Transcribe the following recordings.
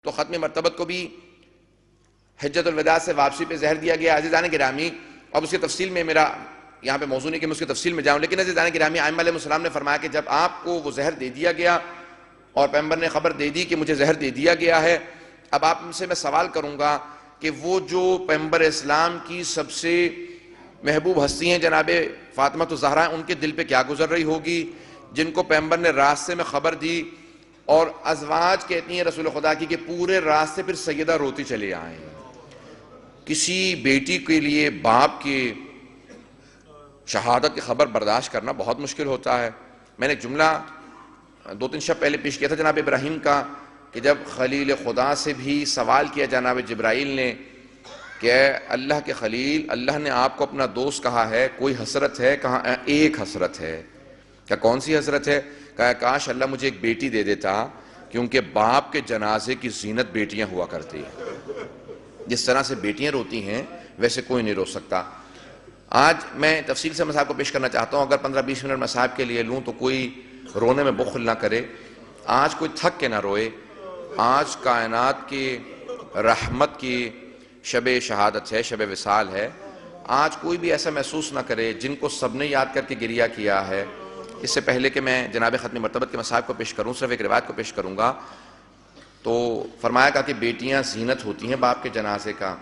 تو ختم مرتبت کو بھی حجت الوداع سے واپسی پہ زہر دیا گیا۔ عزیزان گرامی، اب اس کی تفصیل میں میرا یہاں پہ موضوع نہیں کہ میں اس کی تفصیل میں جاؤں، لیکن عزیزان گرامی، ائمہ علیہ السلام نے فرمایا کہ جب آپ کو وہ زہر دے دیا گیا اور پیغمبر نے خبر دے دی کہ مجھے زہر دے دیا گیا ہے، اب آپ سے میں سوال کروں گا کہ وہ جو پیغمبر اسلام کی سب سے محبوب ہستی ہیں جناب فاطمہ الزہرا، ان کے دل پہ کیا گزر رہی ہوگی جن کو پیغمبر نے راستے میں خبر دی، اور ازواج کہتی ہیں رسول خدا کی کہ پورے راستے پھر سیدہ روتی چلے آئیں۔ کسی بیٹی کے لیے باپ کی شہادت کی خبر برداشت کرنا بہت مشکل ہوتا ہے۔ میں نے ایک جملہ 2-3 شب پہلے پیش کیا تھا جناب ابراہیم کا، کہ جب خلیل خدا سے بھی سوال کیا جناب جبرائیل نے کہ اے اللہ کے خلیل، اللہ نے آپ کو اپنا دوست کہا ہے، کوئی حسرت ہے؟ کہا ایک حسرت ہے۔ کہا کون سی حسرت ہے؟ کہا کاش اللہ مجھے ایک بیٹی دے دیتا، کیونکہ باپ کے جنازے کی زینت بیٹیاں ہوا کرتی ہیں۔ جس طرح سے بیٹیاں روتی ہیں ویسے کوئی نہیں رو سکتا۔ آج میں تفصیل سے مصاحب کو پیش کرنا چاہتا ہوں، اگر 15-20 منٹ مصاحب کے لیے لوں تو کوئی رونے میں بخل نہ کرے۔ آج کوئی تھک کے نہ روئے۔ آج کائنات کی رحمت کی شب شہادت ہے، شب وصال ہے۔ آج کوئی بھی ایسا محسوس نہ کرے جن کو سب نے یاد کر کے گریہ کیا ہے۔ اس سے پہلے کہ میں جناب ختم مرتبت کے مصاحب کو پیش کروں، صرف ایک روایت کو پیش کروں گا۔ تو فرمایا کہ بیٹیاں زینت ہوتی ہیں باپ کے جنازے کا،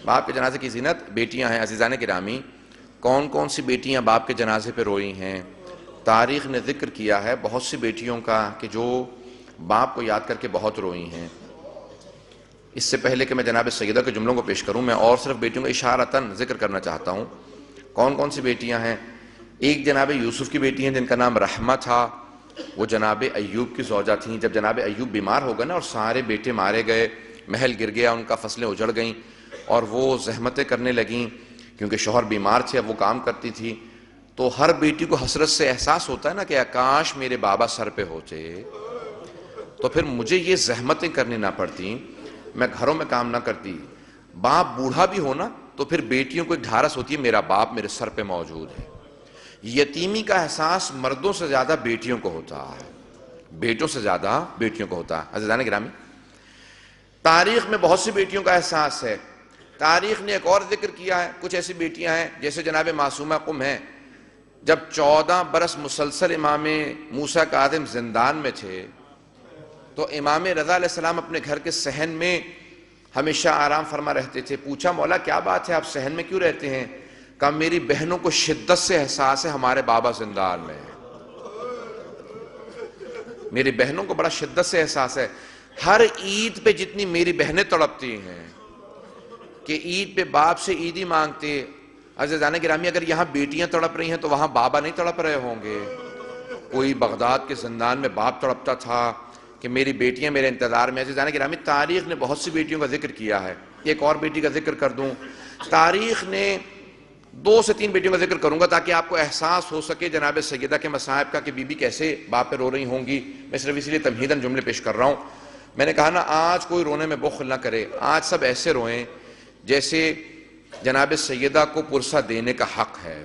باپ کے جنازے کی زینت بیٹیاں ہیں۔ عزیزان گرامی، کون کون سی بیٹیاں باپ کے جنازے پہ روئی ہیں؟ تاریخ نے ذکر کیا ہے بہت سی بیٹیوں کا کہ جو باپ کو یاد کر کے بہت روئی ہیں۔ اس سے پہلے کہ میں جناب سیدہ کے جملوں کو پیش کروں، میں اور صرف بیٹیوں کا اشارتاً ذکر کرنا چاہتا ہوں۔ کون کون سی بیٹیاں ہیں؟ ایک جناب یوسف کی بیٹی ہیں جن کا نام رحمہ تھا، وہ جناب ایوب کی زوجہ تھیں۔ جب جناب ایوب بیمار ہو گئے نا اور سارے بیٹے مارے گئے، محل گر گیا، ان کا فصلیں اجڑ گئیں اور وہ زحمتیں کرنے لگیں کیونکہ شوہر بیمار تھے، اب وہ کام کرتی تھی، تو ہر بیٹی کو حسرت سے احساس ہوتا ہے نا کہ کاش میرے بابا سر پہ ہوتے تو پھر مجھے یہ زحمتیں کرنی نہ پڑتی، میں گھروں میں کام نہ کرتی۔ باپ بوڑھا بھی ہونا تو پھر بیٹیوں کو ایک ڈھارس ہوتی ہے، میرا باپ میرے سر پہ موجود ہے۔ یتیمی کا احساس مردوں سے زیادہ بیٹیوں کو ہوتا ہے، بیٹوں سے زیادہ بیٹیوں کو ہوتا ہے۔ عزیزان گرامی، تاریخ میں بہت سی بیٹیوں کا احساس ہے۔ تاریخ نے ایک اور ذکر کیا ہے، کچھ ایسی بیٹیاں ہیں جیسے جناب معصومہ قم ہیں، جب 14 برس مسلسل امام موسیٰ کاظم زندان میں تھے تو امام رضا علیہ السلام اپنے گھر کے صحن میں ہمیشہ آرام فرما رہتے تھے۔ پوچھا مولا کیا بات ہے، آپ صحن میں کیوں رہتے ہیں؟ کہا میری بہنوں کو شدت سے احساس ہے ہمارے بابا زندان میں ہیں۔ میری بہنوں کو بڑا شدت سے احساس ہے، ہر عید پہ جتنی میری بہنیں تڑپتی ہیں کہ عید پہ باپ سے عیدی مانگتے۔ عزیزان گرامی، اگر یہاں بیٹیاں تڑپ رہی ہیں تو وہاں بابا نہیں تڑپ رہے ہوں گے؟ کوئی بغداد کے زندان میں باپ تڑپتا تھا کہ میری بیٹیاں میرے انتظار میں۔ عزیزان گرامی، تاریخ نے بہت سی بیٹیوں کا ذکر کیا ہے۔ ایک اور بیٹی کا ذکر کر دوں، تاریخ نے 2 سے 3 بیٹیوں کا ذکر کروں گا تاکہ آپ کو احساس ہو سکے جناب سیدہ کے مصائب کا کہ بی بی کیسے باپ پہ رو رہی ہوں گی۔ میں صرف اس لیے تمہیداً جملے پیش کر رہا ہوں۔ میں نے کہا نا آج کوئی رونے میں بخل نہ کرے، آج سب ایسے روئیں جیسے جناب سیدہ کو پرسہ دینے کا حق ہے۔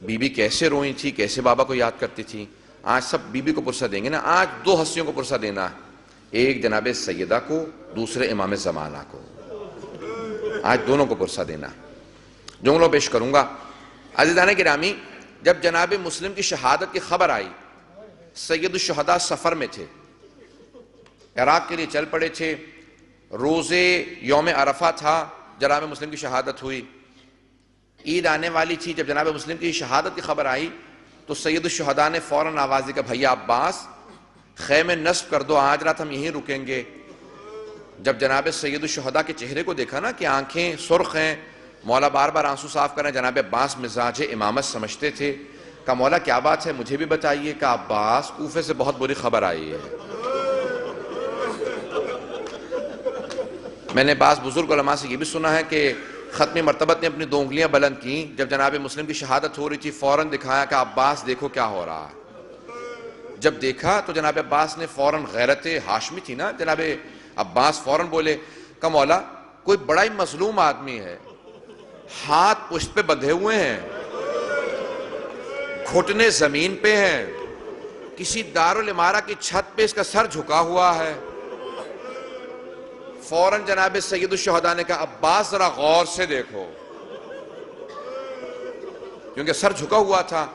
بی بی کیسے روئی تھی، کیسے بابا کو یاد کرتی تھی، آج سب بی بی کو پرسہ دیں گے نا۔ آج 2 ہستیوں کو پرسہ دینا ہے، ایک جناب سیدہ کو، دوسرے امام زمانہ کو۔ آج دونوں کو پرسہ دینا۔ جملوں پیش کروں گا۔ عزیزان گرامی، جب جناب مسلم کی شہادت کی خبر آئی، سید الشہداء سفر میں تھے، عراق کے لیے چل پڑے تھے، روزے یوم عرفہ تھا، جناب مسلم کی شہادت ہوئی، عید آنے والی تھی۔ جب جناب مسلم کی شہادت کی خبر آئی تو سید الشہداء نے فوراً آواز دی کہ بھیا عباس خیمے نصب کر دو، آج رات ہم یہیں رکیں گے۔ جب جناب سید الشہداء کے چہرے کو دیکھا نا کہ آنکھیں سرخ ہیں، مولا بار بار آنسو صاف کر رہے ہیں، جناب عباس مزاج امامت سمجھتے تھے۔ کہا مولا کیا بات ہے، مجھے بھی بتائیے۔ کہا عباس کوفے سے بہت بری خبر آئی ہے۔ میں نے بعض بزرگ علماء سے یہ بھی سنا ہے کہ ختم مرتبت نے اپنی 2 انگلیاں بلند کیں، جب جناب مسلم کی شہادت ہو رہی تھی فوراً دکھایا کہ عباس دیکھو کیا ہو رہا ہے۔ جب دیکھا تو جناب عباس نے فوراً، غیرت ہاشمی تھی نا، جناب عباس فوراً بولے کہ مولا کوئی بڑا ہی مظلوم آدمی ہے، ہاتھ پشت پہ بندھے ہوئے ہیں، گھٹنے زمین پہ ہیں، کسی دارالعمارہ کی چھت پہ اس کا سر جھکا ہوا ہے، فوراً جناب سید الشہداء نے کہا عباس ذرا غور سے دیکھو، کیونکہ سر جھکا ہوا تھا۔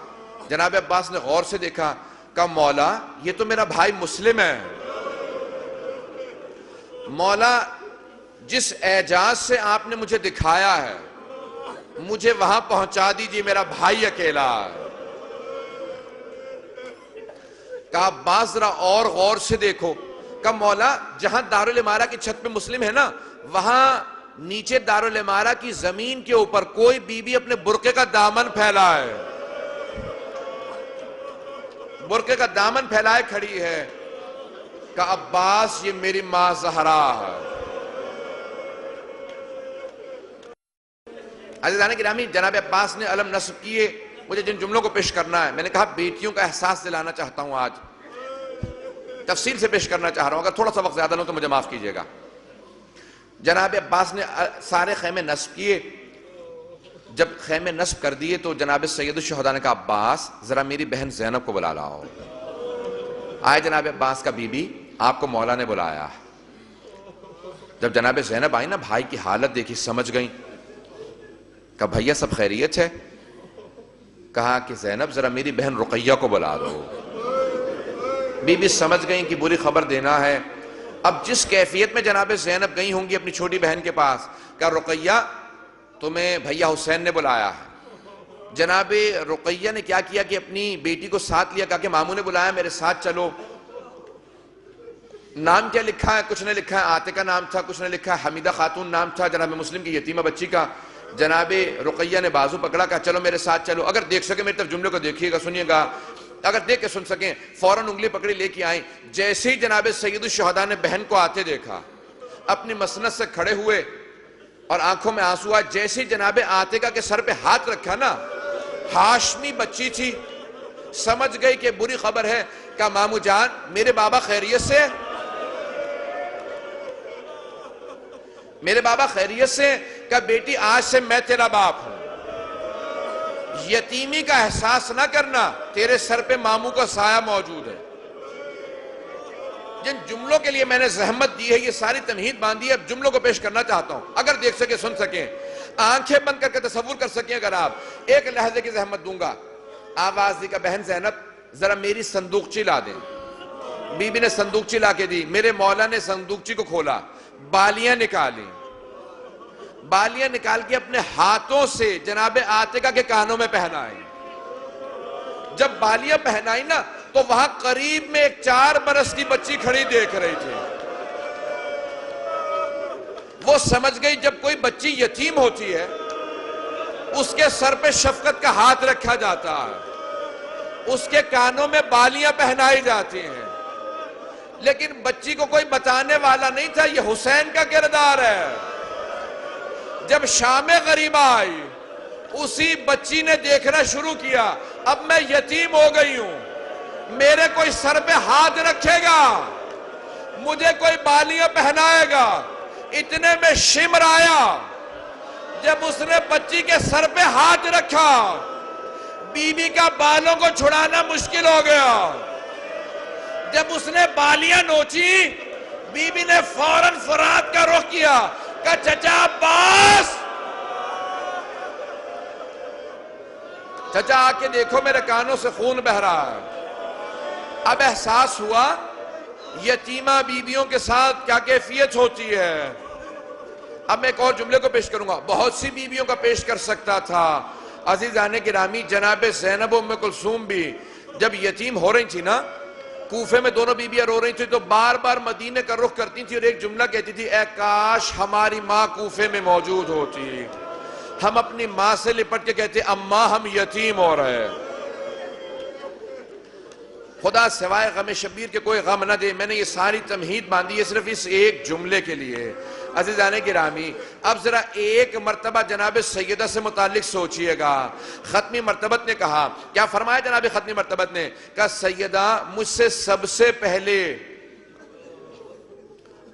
جناب عباس نے غور سے دیکھا، کہا مولا یہ تو میرا بھائی مسلم ہے، مولا جس اعجاز سے آپ نے مجھے دکھایا ہے مجھے وہاں پہنچا دیجیے، میرا بھائی اکیلا ہے۔ کہا عباس ذرا اور غور سے دیکھو، کہا مولا جہاں دارالامارہ کی چھت پہ مسلم ہے نا، وہاں نیچے دارالامارہ کی زمین کے اوپر کوئی بی بی اپنے برقعے کا دامن پھیلا ہے، برقعے کا دامن پھیلائے کھڑی ہے۔ کہا عباس یہ میری ماں زہرا ہے۔ عزیزان گرامی، جناب عباس نے علم نصب کیے۔ مجھے جن جملوں کو پیش کرنا ہے، میں نے کہا بیٹیوں کا احساس دلانا چاہتا ہوں، آج تفصیل سے پیش کرنا چاہ رہا ہوں، اگر تھوڑا سا وقت زیادہ لوں تو مجھے معاف کیجئے گا۔ جناب عباس نے سارے خیمے نصب کیے۔ جب خیمے نصب کر دیے تو جناب سید الشہداء نے کہا عباس ذرا میری بہن زینب کو بلا لاؤ۔ آئے جناب عباس کا بی بی، آپ کو مولا نے بلایا۔ جب جناب زینب آئی نا، بھائی کی حالت دیکھی، سمجھ گئیں۔ کہا بھیا سب خیریت ہے؟ کہا کہ زینب ذرا میری بہن رقیہ کو بلا دو۔ بی بی سمجھ گئیں کہ بری خبر دینا ہے۔ اب جس کیفیت میں جناب زینب گئی ہوں گی اپنی چھوٹی بہن کے پاس، کہا رقیہ تمہیں بھیا حسین نے بلایا ہے۔ جناب رقیہ نے کیا کیا کہ اپنی بیٹی کو ساتھ لیا، کہا کہ ماموں نے بلایا میرے ساتھ چلو۔ نام کیا لکھا ہے؟ کچھ نے لکھا ہے عاتقہ نام تھا، کچھ نے لکھا ہے حمیدہ خاتون نام تھا، جناب مسلم کی یتیمہ بچی کا۔ جناب رقیہ نے بازو پکڑا، کہا چلو میرے ساتھ چلو، اگر دیکھ سکے میری طرف جملے کو دیکھیے گا، سنیے گا، اگر دیکھ کے سن سکیں۔ فوراً انگلی پکڑی لے کے آئیں۔ جیسے ہی جناب سید الشہداء نے بہن کو آتے دیکھا، اپنی مسند سے کھڑے ہوئے اور آنکھوں میں آنسو آئے۔ جیسے ہی جناب عاتقہ کے سر پہ ہاتھ رکھا نا، ہاشمی بچی تھی، سمجھ گئی کہ بری خبر ہے۔ کہا مامو جان میرے بابا خیریت سے؟ میرے بابا خیریت سے؟ کہا بیٹی آج سے میں تیرا باپ ہوں، یتیمی کا احساس نہ کرنا، تیرے سر پہ ماموں کا سایہ موجود ہے۔ جن جملوں کے لیے میں نے زحمت دی ہے، یہ ساری تمہید باندھی ہے، اب جملوں کو پیش کرنا چاہتا ہوں، اگر دیکھ سکے سن سکیں، آنکھیں بند کر کے تصور کر سکیں۔ اگر آپ ایک لحظے کی زحمت دوں گا، آواز دی کہ بہن زینب ذرا میری صندوقچی لا دیں۔ بی بی نے صندوقچی لا کے دی۔ میرے مولا نے صندوقچی کو کھولا، بالیاں نکالی، بالیاں نکال کے اپنے ہاتھوں سے جناب عاتقہ کے کانوں میں پہنائی۔ جب بالیاں پہنائی نا تو وہاں قریب میں ایک 4 برس کی بچی کھڑی دیکھ رہی تھی۔ وہ سمجھ گئی جب کوئی بچی یتیم ہوتی ہے اس کے سر پہ شفقت کا ہاتھ رکھا جاتا ہے، اس کے کانوں میں بالیاں پہنائی جاتی ہیں، لیکن بچی کو کوئی بتانے والا نہیں تھا یہ حسین کا کردار ہے۔ جب شام غریبہ آئی اسی بچی نے دیکھنا شروع کیا، اب میں یتیم ہو گئی ہوں، میرے کوئی سر پہ ہاتھ رکھے گا، مجھے کوئی بالیاں پہنائے گا۔ اتنے میں شمر آیا، جب اس نے بچی کے سر پہ ہاتھ رکھا بی بی کا بالوں کو چھڑانا مشکل ہو گیا۔ جب اس نے بالیاں نوچی بی بی نے فوراً فرات کا رخ کیا، کہا چچا عباس، چچا آ کے دیکھو میرے کانوں سے خون بہ رہا ہے۔ اب احساس ہوا یتیمہ بیویوں کے ساتھ کیا کیفیت ہوتی ہے۔ اب میں ایک اور جملے کو پیش کروں گا، بہت سی بیویوں کا پیش کر سکتا تھا۔ عزیزان گرامی، جناب زینب و ام کلثوم بھی جب یتیم ہو رہی تھی نا، کوفے میں دونوں بیویاں رو رہی تھی تو بار بار مدینے کا رخ کرتی تھی اور ایک جملہ کہتی تھی، اے کاش ہماری ماں کوفے میں موجود ہوتی، ہم اپنی ماں سے لپٹ کے کہتے اماں ہم یتیم ہو رہے ہیں، خدا سوائے غم شبیر کے کوئی غم نہ دے۔ میں نے یہ ساری تمہید باندھی ہے صرف اس ایک جملے کے لیے۔ عزیزان گرامی، اب ذرا ایک مرتبہ جناب سیدہ سے متعلق سوچئے گا۔ ختمی مرتبت نے کہا، کیا فرمایا جناب ختمی مرتبت نے؟ کہا سیدہ مجھ سے سب سے پہلے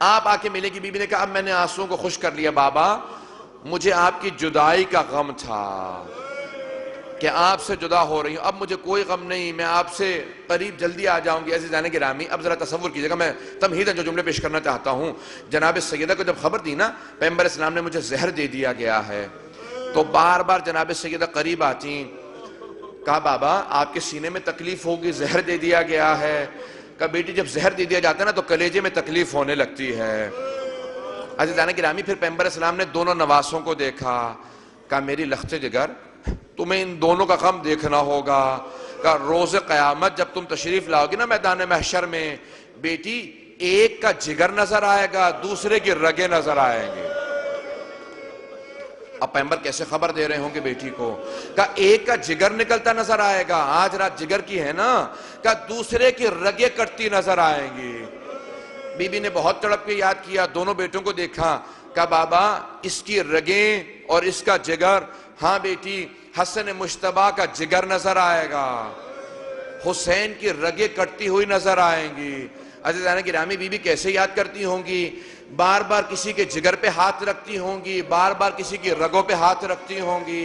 آپ آ کے ملے گی۔ بی بی نے کہا اب میں نے آنسوؤں کو خشک کر لیا، بابا مجھے آپ کی جدائی کا غم تھا۔ کہ آپ سے جدا ہو رہی ہوں، اب مجھے کوئی غم نہیں، میں آپ سے قریب جلدی آ جاؤں گی۔ عزیزان گرامی، اب ذرا تصور کیجئے گا، میں تمہیداً جو جملے پیش کرنا چاہتا ہوں، جناب سیدہ کو جب خبر دی نا پیغمبر اسلام نے مجھے زہر دے دیا گیا ہے، تو بار بار جناب سیدہ قریب آتی، کہا بابا آپ کے سینے میں تکلیف ہوگی، زہر دے دیا گیا ہے۔ کہا بیٹی جب زہر دے دیا جاتا ہے نا تو کلیجے میں تکلیف ہونے لگتی ہے۔ عزیزان گرامی، پھر پیغمبر اسلام نے دونوں نواسوں کو دیکھا، کہا میری لخت جگر تمہیں ان دونوں کا غم دیکھنا ہوگا، کہ روز قیامت جب تم تشریف لاؤ گی نا میدان محشر میں، بیٹی ایک کا جگر نظر آئے گا، دوسرے کی رگیں نظر آئیں گے۔ اب پیغمبر کیسے خبر دے رہے ہوں گے بیٹی کو؟ کہ ایک کا جگر نکلتا نظر آئے گا، آج رات جگر کی ہے نا، کہ دوسرے کی رگیں کٹتی نظر آئیں گی۔ بی بی نے بہت تڑپ کے یاد کیا، دونوں بیٹوں کو دیکھا، کہ بابا اس کی رگیں اور اس کا جگر، ہاں بیٹی حسن مجتبیٰ کا جگر نظر آئے گا، حسین کی رگیں کٹتی ہوئی نظر آئیں گی۔ عزیزان گرامی، بی بی کیسے یاد کرتی ہوں گی؟ بار بار کسی کے جگر پہ ہاتھ رکھتی ہوں گی، بار بار کسی کی رگوں پہ ہاتھ رکھتی ہوں گی۔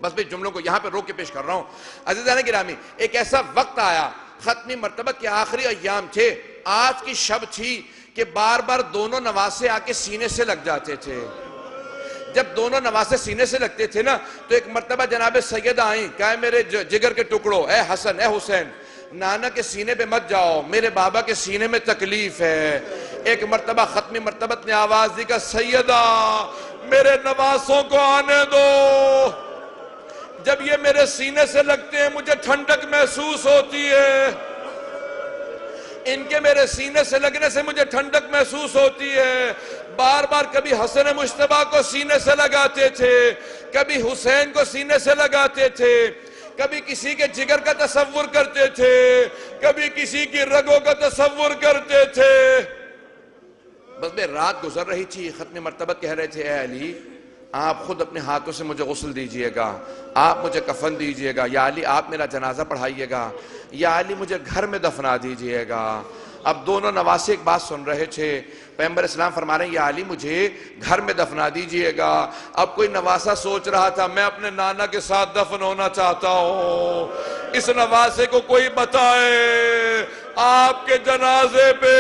بس بھی جملوں کو یہاں پہ روک کے پیش کر رہا ہوں۔ عزیزان گرامی، ایک ایسا وقت آیا، ختمی مرتبہ کے آخری ایام تھے، آج کی شب تھی، کہ بار بار دونوں نواسے آ کے سینے سے لگ جاتے تھے۔ جب دونوں نواسے سینے سے لگتے تھے نا تو ایک مرتبہ جناب سیدہ آئیں، کہا میرے جگر کے ٹکڑوں، اے حسن اے حسین، نانا کے سینے پہ مت جاؤ، میرے بابا کے سینے میں تکلیف ہے۔ ایک مرتبہ ختمی مرتبت نے آواز دی کہ سیدہ میرے نواسوں کو آنے دو، جب یہ میرے سینے سے لگتے ہیں مجھے ٹھنڈک محسوس ہوتی ہے، ان کے میرے سینے سے لگنے سے مجھے ٹھنڈک محسوس ہوتی ہے۔ بار بار کبھی حسن مجتبیٰ کو سینے سے لگاتے تھے، کبھی حسین کو سینے سے لگاتے تھے، کبھی کسی کے جگر کا تصور کرتے تھے، کبھی کسی کی رگوں کا تصور کرتے تھے۔ بس میں رات گزر رہی تھی، ختم مرتبت کہہ رہے تھے اے علی آپ خود اپنے ہاتھوں سے مجھے غسل دیجئے گا، آپ مجھے کفن دیجئے گا، یا علی آپ میرا جنازہ پڑھائیے گا، یا علی مجھے گھر میں دفنا دیجئے گا۔ اب دونوں نواسے ایک بات سن رہے تھے، پیغمبر اسلام فرما رہے ہیں یا علی مجھے گھر میں دفنا دیجئے گا۔ اب کوئی نواسا سوچ رہا تھا میں اپنے نانا کے ساتھ دفن ہونا چاہتا ہوں، اس نواسے کو کوئی بتائے آپ کے جنازے پہ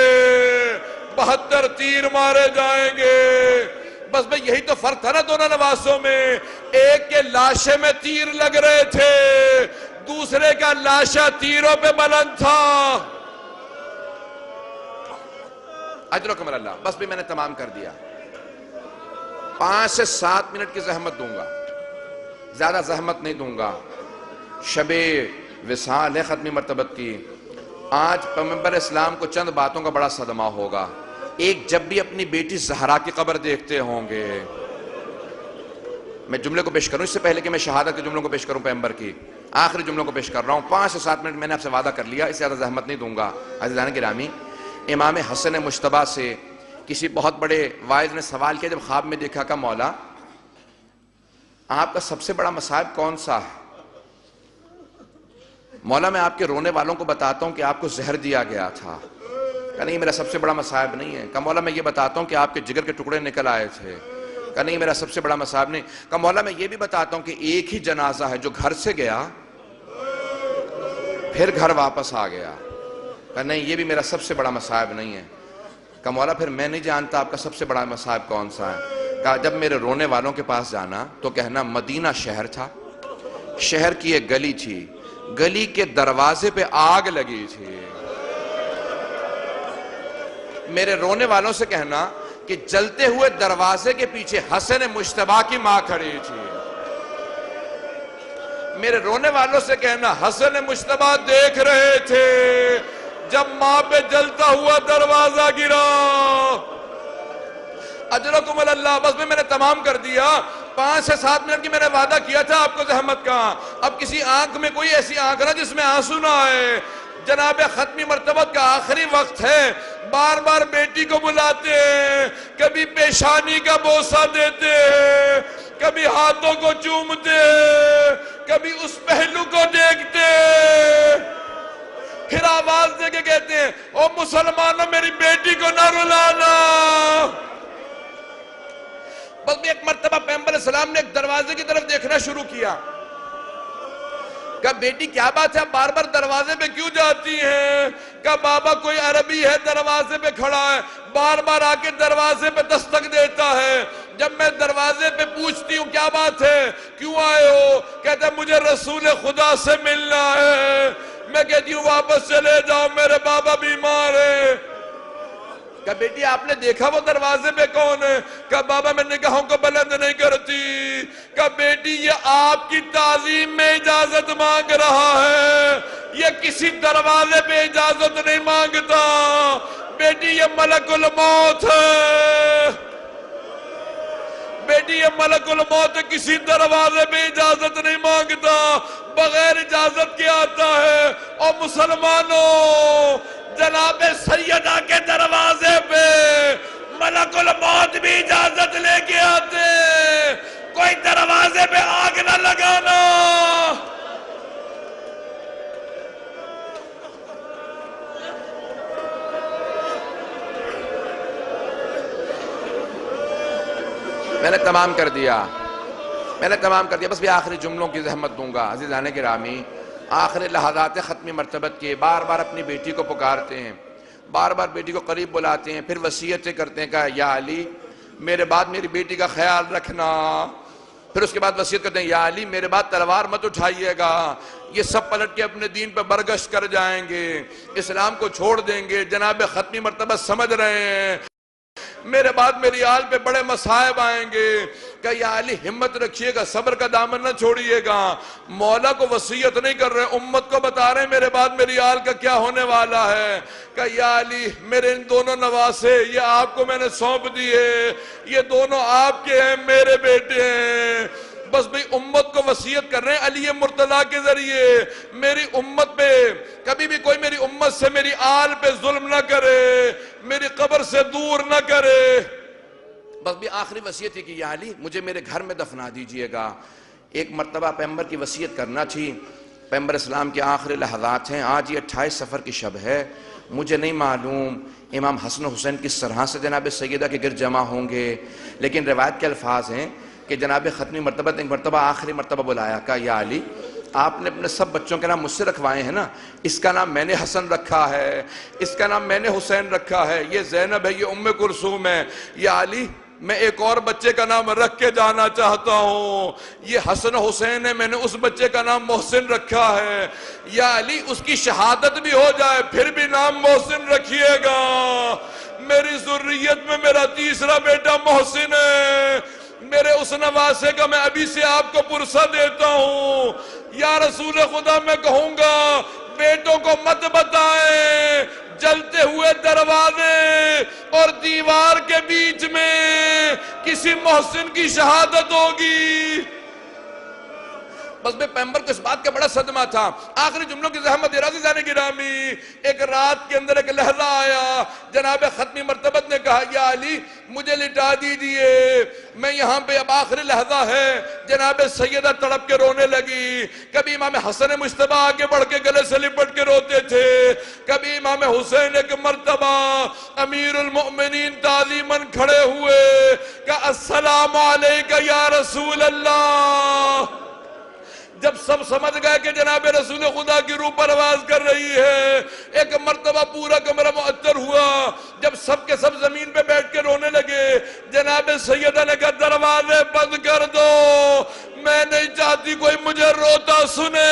72 تیر مارے جائیں گے۔ بس بھئی یہی تو فرق تھا نا دونوں نواسوں میں، ایک کے لاشے میں تیر لگ رہے تھے، دوسرے کا لاشا تیروں پہ بلند تھا۔ اجرکم اللہ۔ بس بھی میں نے تمام کر دیا، 5 سے 7 منٹ کی زحمت دوں گا، زیادہ زحمت نہیں دوں گا۔ شب وصال ہے ختمی مرتبت کی، آج پیغمبر اسلام کو چند باتوں کا بڑا صدمہ ہوگا۔ ایک، جب بھی اپنی بیٹی زہرا کی قبر دیکھتے ہوں گے، میں جملے کو پیش کروں اس سے پہلے کہ میں شہادت کے جملوں کو پیش کروں پیغمبر کی، آخری جملوں کو پیش کر رہا ہوں، 5 سے 7 منٹ میں نے آپ سے وعدہ کر لیا، اس سے زیادہ زحمت نہیں دوں گا۔ عزیزان گرامی، امام حسن مجتبیٰ سے کسی بہت بڑے واعظ نے سوال کیا جب خواب میں دیکھا کہ مولا آپ کا سب سے بڑا مصائب کون سا ہے؟ مولا میں آپ کے رونے والوں کو بتاتا ہوں کہ آپ کو زہر دیا گیا تھا۔ کہ نہیں میرا سب سے بڑا مصائب نہیں ہے۔ کہ مولا میں یہ بتاتا ہوں کہ آپ کے جگر کے ٹکڑے نکل آئے تھے۔ کہ نہیں میرا سب سے بڑا مصائب نہیں۔ کہ مولا میں یہ بھی بتاتا ہوں کہ ایک ہی جنازہ ہے جو گھر سے گیا پھر گھر واپس آ گیا۔ کہ نہیں یہ بھی میرا سب سے بڑا مصائب نہیں ہے۔ کہ مولا پھر میں نہیں جانتا آپ کا سب سے بڑا مصائب کون سا ہے۔ کہ جب میرے رونے والوں کے پاس جانا تو کہنا مدینہ شہر تھا، شہر کی ایک گلی تھی، گلی کے دروازے پہ آگ لگی تھی۔ میرے رونے والوں سے کہنا کہ جلتے ہوئے دروازے کے پیچھے حسن مجتبیٰ کی ماں کھڑی تھی۔ میرے رونے والوں سے کہنا حسن مجتبیٰ دیکھ رہے تھے جب ماں پہ جلتا ہوا دروازہ گرا۔ اجرکم اللہ۔ بس میں نے تمام کر دیا، 5 سے 7 منٹ کی میں نے وعدہ کیا تھا آپ کو زحمت کا۔ اب کسی آنکھ میں کوئی ایسی آنکھ نہ جس میں آنسو نہ آئے۔ جناب ختمی مرتبت کا آخری وقت ہے، بار بار بیٹی کو بلاتے ہیں، کبھی پیشانی کا بوسہ دیتے ہیں، کبھی ہاتھوں کو چومتے ہیں، کبھی اس پہلو کو دیکھتے ہیں، پھر آواز دے کے کہتے ہیں او مسلمانوں میری بیٹی کو نہ رلانا۔ بس میں ایک مرتبہ پیغمبر اسلام نے ایک دروازے کی طرف دیکھنا شروع کیا، کہا بیٹی کیا بات ہے بار بار دروازے پہ کیوں جاتی ہیں؟ کہا بابا کوئی عربی ہے دروازے پہ کھڑا ہے، بار بار آ کے دروازے پہ دستک دیتا ہے، جب میں دروازے پہ پوچھتی ہوں کیا بات ہے کیوں آئے ہو، کہتا ہے مجھے رسول خدا سے ملنا ہے۔ میں کہتی ہوں واپس چلے جاؤ میرے بابا بیمار ہیں۔ کہا بیٹی آپ نے دیکھا وہ دروازے پہ کون ہے؟ کہا بابا میں نگاہوں کو بلند نہیں کرتی۔ کہا بیٹی یہ آپ کی تعظیم میں اجازت مانگ رہا ہے، یہ کسی دروازے پہ اجازت نہیں مانگتا، بیٹی یہ ملک الموت ہے، بیٹی یہ ملک الموت کسی دروازے پہ اجازت نہیں مانگتا، بغیر اجازت کے آتا ہے۔ اور مسلمانوں جناب سیدہ کے دروازے پہ ملک الموت بھی اجازت لے کے آتے، کوئی دروازے پہ آگ نہ لگانا۔ میں نے تمام کر دیا بس بھی آخری جملوں کی زحمت دوں گا۔ عزیزان گرامی، آخری لحظات ختمی مرتبت کے بار بار اپنی بیٹی کو پکارتے ہیں، بار بار بیٹی کو قریب بلاتے ہیں، پھر وصیتیں کرتے ہیں کہ یا علی میرے بعد میری بیٹی کا خیال رکھنا، پھر اس کے بعد وصیت کرتے ہیں یا علی میرے بعد تلوار مت اٹھائیے گا، یہ سب پلٹ کے اپنے دین پہ برگشت کر جائیں گے، اسلام کو چھوڑ دیں گے، جناب ختمی مرتبت سمجھ رہے ہیں، میرے بعد میری آل پہ بڑے مصائب آئیں گے۔ کہ یا علی ہمت رکھیے گا، صبر کا دامن نہ چھوڑیے گا، مولا کو وصیت نہیں کر رہے، امت کو بتا رہے ہیں میرے بعد میری آل کا کیا ہونے والا ہے۔ کہ یا علی میرے ان دونوں نواسے یہ آپ کو میں نے سونپ دیے، یہ دونوں آپ کے ہیں، میرے بیٹے ہیں، بس بھئی امت کو وصیت کر رہے ہیں علی مرتضیٰ کے ذریعے میری امت پہ کبھی بھی کوئی میری امت سے میری آل پہ ظلم نہ کرے، میری قبر سے دور نہ کرے۔ بس بھی آخری وصیت ہے کہ یا علی مجھے میرے گھر میں دفنا دیجئے گا۔ ایک مرتبہ پیغمبر کی وصیت کرنا تھی، پیغمبر اسلام کے آخری لحظات ہیں، آج یہ 28 صفر کی شب ہے، مجھے نہیں معلوم امام حسن و حسین کس طرح سے جناب سیدہ کے گرد جمع ہوں گے، لیکن روایت کے الفاظ ہیں کہ جناب ختمی مرتبہ ایک مرتبہ آخری مرتبہ بلایا، کہا یا علی آپ نے اپنے سب بچوں کے نام مجھ سے رکھوائے ہیں نا، اس کا نام میں نے حسن رکھا ہے، اس کا نام میں نے حسین رکھا ہے، یہ زینب ہے، یہ ام کلثوم ہے، یا علی میں ایک اور بچے کا نام رکھ کے جانا چاہتا ہوں، یہ حسن حسین ہے، میں نے اس بچے کا نام محسن رکھا ہے، یا علی اس کی شہادت بھی ہو جائے پھر بھی نام محسن رکھیے گا، میری ذریت میں میرا تیسرا بیٹا محسن ہے، میرے اس نواسے کا میں ابھی سے آپ کو پرسہ دیتا ہوں، یا رسول خدا میں کہوں گا بیٹوں کو مت بتائیں، جلتے ہوئے دروازے اور دیوار کے بیچ میں کسی محسن کی شہادت ہوگی۔ بس میں پیغمبر کو اس بات کا بڑا صدمہ تھا، آخری جملوں کی زحمت دے عزیزان گرامی، ایک رات کے اندر ایک لحظہ آیا، جناب ختمی مرتبت نے کہا یا علی مجھے لٹا دیجئے، میں یہاں پہ اب آخری لحظہ ہے، جناب سیدہ تڑپ کے رونے لگی، کبھی امام حسن مجتبی آگے بڑھ کے گلے سے لپٹ کے روتے تھے، کبھی امام حسین ایک مرتبہ امیر المؤمنین تعظیماً کھڑے ہوئے کہ السلام علیکہ یا رسول اللہ۔ جب سب سمجھ گئے کہ جناب رسول خدا کی روح پرواز کر رہی ہے، ایک مرتبہ پورا کمرہ معطر ہوا، جب سب کے سب زمین پہ بیٹھ کے رونے لگے، جناب سیدہ نے کہا دروازے بند کر دو، میں نہیں چاہتی کوئی مجھے روتا سنے،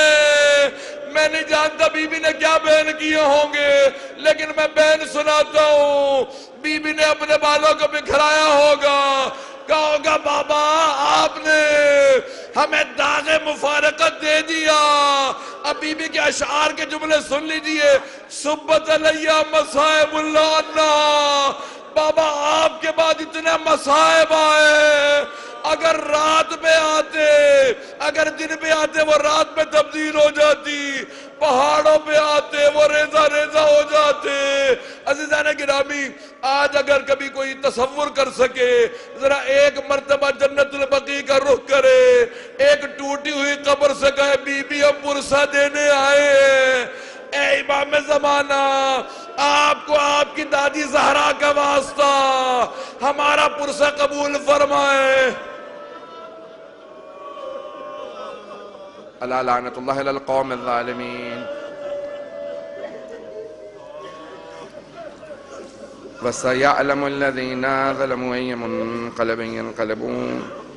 میں نہیں جانتا بی بی نے کیا بیان کیے ہوں گے، لیکن میں بیان سناتا ہوں، بی بی نے اپنے بالوں کو بکھرایا ہوگا، کہا ہوگا بابا آپ نے ہمیں داغ مفارقت دے دیا، اب بی بی کے اشعار کے جملے سن لیجئے، سبت علیہ مصائب اللہ عنہ، بابا آپ کے بعد اتنے مصائب آئے، اگر رات میں آتے، اگر دن میں آتے وہ رات میں تبدیل ہو جاتی، پہاڑوں پہ آتے وہ ریزہ ریزہ ہو جاتے۔ عزیزان گرامی آج اگر کبھی کوئی تصور کر سکے، ذرا ایک مرتبہ جنت البقیع کا رخ کرے، ایک ٹوٹی ہوئی قبر سے کہے بی بی ہم پرسہ دینے آئے ہیں، اے امام زمانہ آپ کو آپ کی دادی زہرا کا واسطہ ہمارا پرسہ قبول فرمائے۔ ألا لعنة الله على القوم الظالمين. وسيعلم الذين ظلموا أي منقلب ينقلبون.